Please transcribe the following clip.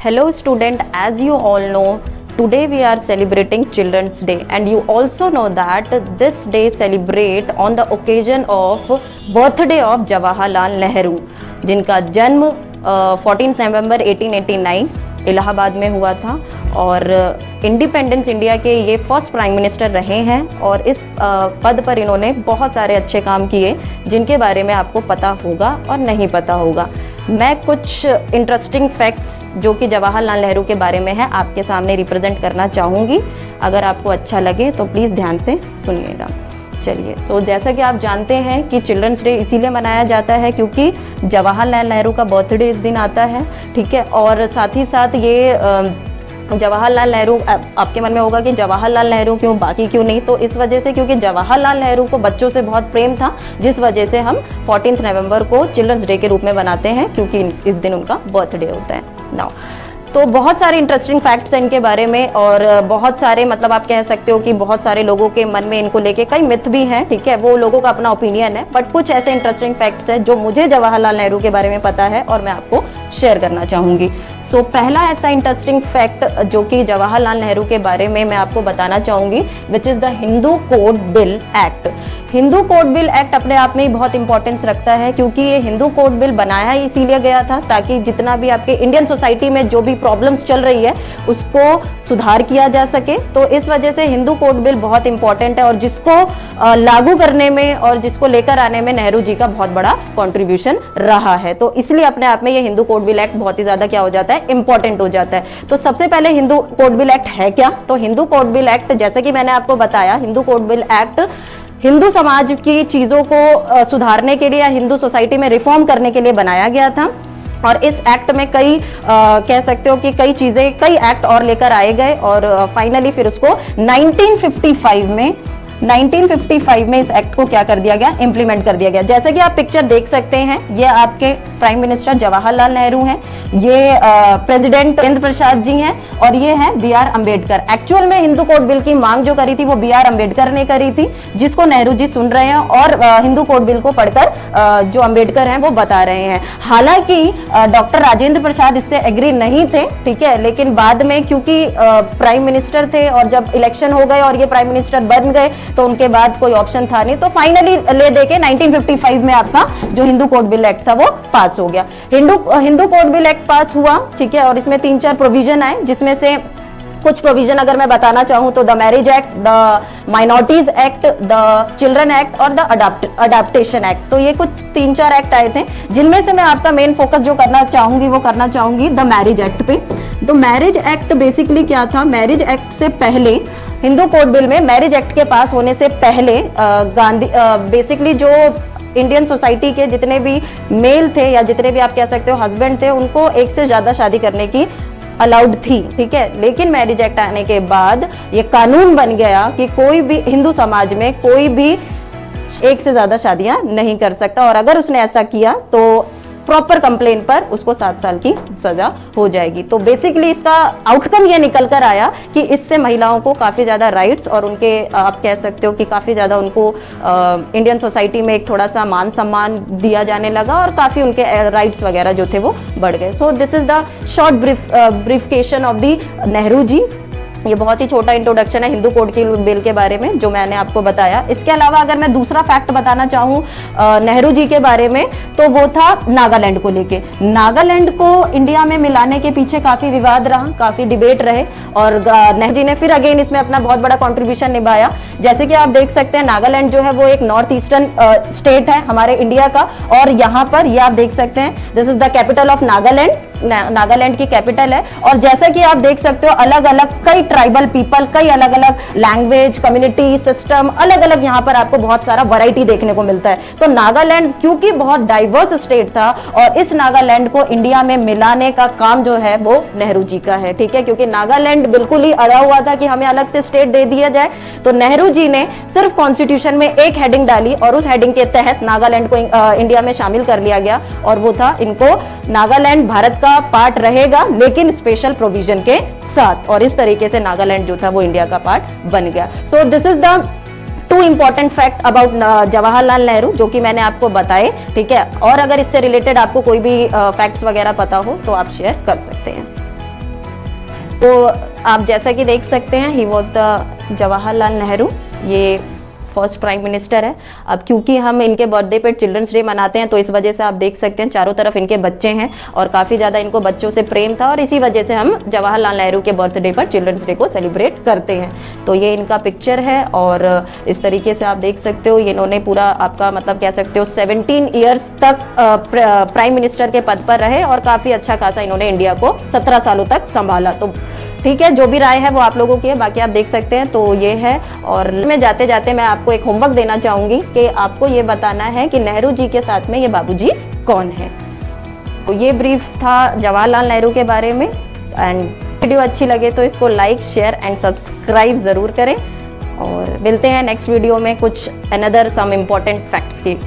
Hello student, as you all know, today we are celebrating Children's Day and you also know that this day celebrate on the occasion of birthday of Jawaharlal Nehru जिनका जन्म 14 नवंबर 1889 इलाहाबाद में हुआ था और independence India के ये first prime minister रहे हैं और इस पद पर इन्होंने बहुत सारे अच्छे काम किए जिनके बारे में आपको पता होगा और नहीं पता होगा। मैं कुछ इंटरेस्टिंग फैक्ट्स जो कि जवाहरलाल नेहरू के बारे में है आपके सामने रिप्रेजेंट करना चाहूँगी। अगर आपको अच्छा लगे तो प्लीज़ ध्यान से सुनिएगा। चलिए जैसा कि आप जानते हैं कि चिल्ड्रंस डे इसीलिए मनाया जाता है क्योंकि जवाहरलाल नेहरू का बर्थडे इस दिन आता है, ठीक है। और साथ ही साथ ये जवाहरलाल नेहरू, आपके मन में होगा कि जवाहरलाल नेहरू क्यों, बाकी क्यों नहीं, तो इस वजह से क्योंकि जवाहरलाल नेहरू को बच्चों से बहुत प्रेम था, जिस वजह से हम 14 नवंबर को चिल्ड्रंस डे के रूप में बनाते हैं क्योंकि इस दिन उनका बर्थडे होता है। नाउ तो बहुत सारे इंटरेस्टिंग फैक्ट्स हैं इनके बारे में और बहुत सारे मतलब आप कह सकते हो कि बहुत सारे लोगों के मन में इनको लेके कई मिथ भी हैं, ठीक है, वो लोगों का अपना ओपिनियन है। बट कुछ ऐसे इंटरेस्टिंग फैक्ट्स हैं जो मुझे जवाहरलाल नेहरू के बारे में पता है और मैं आपको शेयर करना चाहूँगी। सो पहला ऐसा इंटरेस्टिंग फैक्ट जो कि जवाहरलाल नेहरू के बारे में मैं आपको बताना चाहूँगी which is the Hindu code bill act. Hindu code bill act अपने आप में ही बहुत इंपॉर्टेंस रखता है क्योंकि ये हिंदू कोड बिल बनाया ही इसीलिए गया था ताकि जितना भी आपके इंडियन सोसाइटी में जो भी प्रॉब्लम्स चल रही है उसको सुधार किया जा सके। तो इस वजह से हिंदू कोड बिल बहुत इंपॉर्टेंट है और जिसको लागू करने में और जिसको लेकर आने में नेहरू जी का बहुत बड़ा कॉन्ट्रीब्यूशन रहा है। तो इसलिए अपने आप में ये हिंदू कोड बिल एक्ट बहुत ही ज्यादा क्या हो जाता है, इंपॉर्टेंट हो जाता है। तो सबसे पहले हिंदू कोड बिल एक्ट है क्या? तो हिंदू कोड बिल एक्ट जैसे कि मैंने आपको बताया, Hindu code bill act Hindu समाज की चीजों को सुधारने के लिए या हिंदू सोसाइटी में रिफॉर्म करने के लिए बनाया गया था। और इस एक्ट में कई कह सकते हो कि कई चीजें, कई एक्ट और लेकर आए गए और फाइनली फिर उसको 1955 में इस एक्ट को क्या कर दिया गया, इंप्लीमेंट कर दिया गया। जैसे कि आप पिक्चर देख सकते हैं, ये आपके प्राइम मिनिस्टर जवाहरलाल नेहरू हैं, ये प्रेसिडेंट राजेंद्र प्रसाद जी हैं और ये है बी.आर. अंबेडकर। एक्चुअल में हिंदू कोड बिल की मांग जो करी थी वो बी.आर. अंबेडकर ने करी थी, जिसको नेहरू जी सुन रहे हैं और हिंदू कोड बिल को पढ़कर जो अंबेडकर हैं वो बता रहे हैं। हालांकि डॉक्टर राजेंद्र प्रसाद इससे एग्री नहीं थे, ठीक है, लेकिन बाद में क्योंकि प्राइम मिनिस्टर थे और जब इलेक्शन हो गए और ये प्राइम मिनिस्टर बन गए तो उनके बाद कोई ऑप्शन था नहीं, तो फाइनली ले देके 1955 में आपका जो हिंदू कोड बिल एक्ट था वो पास हो गया। हिंदू कोड बिल एक्ट पास हुआ, ठीक है, और इसमें 3-4 प्रोविजन आए जिसमें से कुछ प्रोविजन अगर मैं बताना चाहूं तो the marriage act, the minorities act, the children act और द अडाप्टेशन एक्ट। तो ये कुछ 3-4 एक्ट आए थे जिनमें से मैं आपका मेन फोकस जो करना चाहूंगी द मैरिज एक्ट पे। तो मैरिज एक्ट बेसिकली क्या था, मैरिज एक्ट से पहले हिंदू कोड बिल में मैरिज एक्ट के पास होने से पहले बेसिकली जो इंडियन सोसाइटी के जितने भी मेल थे या जितने भी आप कह सकते हो हस्बैंड थे, उनको एक से ज्यादा शादी करने की अलाउड थी, ठीक है। लेकिन मैरिज एक्ट आने के बाद ये कानून बन गया कि कोई भी हिंदू समाज में कोई भी एक से ज्यादा शादियां नहीं कर सकता और अगर उसने ऐसा किया तो प्रॉपर कंप्लेन पर उसको 7 साल की सजा हो जाएगी। तो बेसिकली इसका आउटकम ये निकल कर आया कि इससे महिलाओं को काफी ज्यादा राइट्स और उनके आप कह सकते हो कि काफी ज्यादा उनको इंडियन सोसाइटी में एक थोड़ा सा मान सम्मान दिया जाने लगा और काफी उनके राइट्स वगैरह जो थे वो बढ़ गए। So this is the short briefication of the Nehru ji. ये बहुत ही छोटा इंट्रोडक्शन है हिंदू कोड की बिल के बारे में जो मैंने आपको बताया। इसके अलावा अगर मैं दूसरा फैक्ट बताना चाहूँ नेहरू जी के बारे में तो वो था नागालैंड को लेके। नागालैंड को इंडिया में मिलाने के पीछे काफी विवाद रहा, काफी डिबेट रहे और नेहरू जी ने फिर अगेन इसमें अपना बहुत बड़ा कंट्रीब्यूशन निभाया। जैसे कि आप देख सकते हैं नागालैंड जो है वो एक नॉर्थ ईस्टर्न स्टेट है हमारे इंडिया का और यहाँ पर ये आप देख सकते हैं this is the capital of Nagaland, Nagaland की कैपिटल है। और जैसा कि आप देख सकते हो अलग अलग कई ट्राइबल पीपल, कई अलग अलग लैंग्वेज, कम्युनिटी, सिस्टम, अलग अलग यहाँ पर आपको बहुत सारा वैरायटी देखने को मिलता है। तो नागालैंड क्योंकि बहुत डाइवर्स स्टेट था और इस नागालैंड को इंडिया में मिलाने का काम जो है वो नेहरू जी का है, ठीक है, क्योंकि नागालैंड बिल्कुल ही अड़ा हुआ था कि हमें अलग से स्टेट दे दिया जाए। तो नेहरू जी ने सिर्फ कॉन्स्टिट्यूशन में एक हेडिंग डाली और उस हेडिंग के तहत नागालैंड को इंडिया में शामिल कर लिया गया और वो था इनको नागालैंड भारत का पार्ट रहेगा लेकिन स्पेशल प्रोविजन के साथ, और इस तरीके से नागालैंड जो था वो इंडिया का पार्ट बन गया। सो this is the 2 important fact about Jawaharlal Nehru जो कि मैंने आपको बताए, ठीक है। और अगर इससे रिलेटेड आपको कोई भी फैक्ट्स वगैरह पता हो तो आप शेयर कर सकते हैं। तो आप जैसा कि देख सकते हैं, he was the Jawaharlal Nehru, ये फर्स्ट प्राइम मिनिस्टर है। अब क्योंकि हम इनके बर्थडे पे चिल्ड्रंस डे मनाते हैं, तो इस वजह से आप देख सकते हैं चारों तरफ इनके बच्चे हैं और काफ़ी ज़्यादा इनको बच्चों से प्रेम था, और इसी वजह से हम जवाहरलाल नेहरू के बर्थडे पर चिल्ड्रंस डे को सेलिब्रेट करते हैं। तो ये इनका पिक्चर है, और इस तरीके से आप देख सकते हो, इन्होंने पूरा आपका मतलब कह सकते हो 17 ईयर्स तक प्राइम मिनिस्टर के पद पर रहे, और काफ़ी अच्छा खासा इन्होंने इंडिया को 17 सालों तक संभाला। तो ठीक है, जो भी राय है वो आप लोगों की है, बाकी आप देख सकते हैं। तो ये है, और मैं जाते जाते मैं आपको एक होमवर्क देना चाहूंगी कि आपको ये बताना है कि नेहरू जी के साथ में ये बाबूजी कौन है। तो ये ब्रीफ था जवाहरलाल नेहरू के बारे में, एंड वीडियो अच्छी लगे तो इसको लाइक, शेयर एंड सब्सक्राइब ज़रूर करें, और मिलते हैं नेक्स्ट वीडियो में कुछ अनदर सम इम्पोर्टेंट फैक्ट्स की।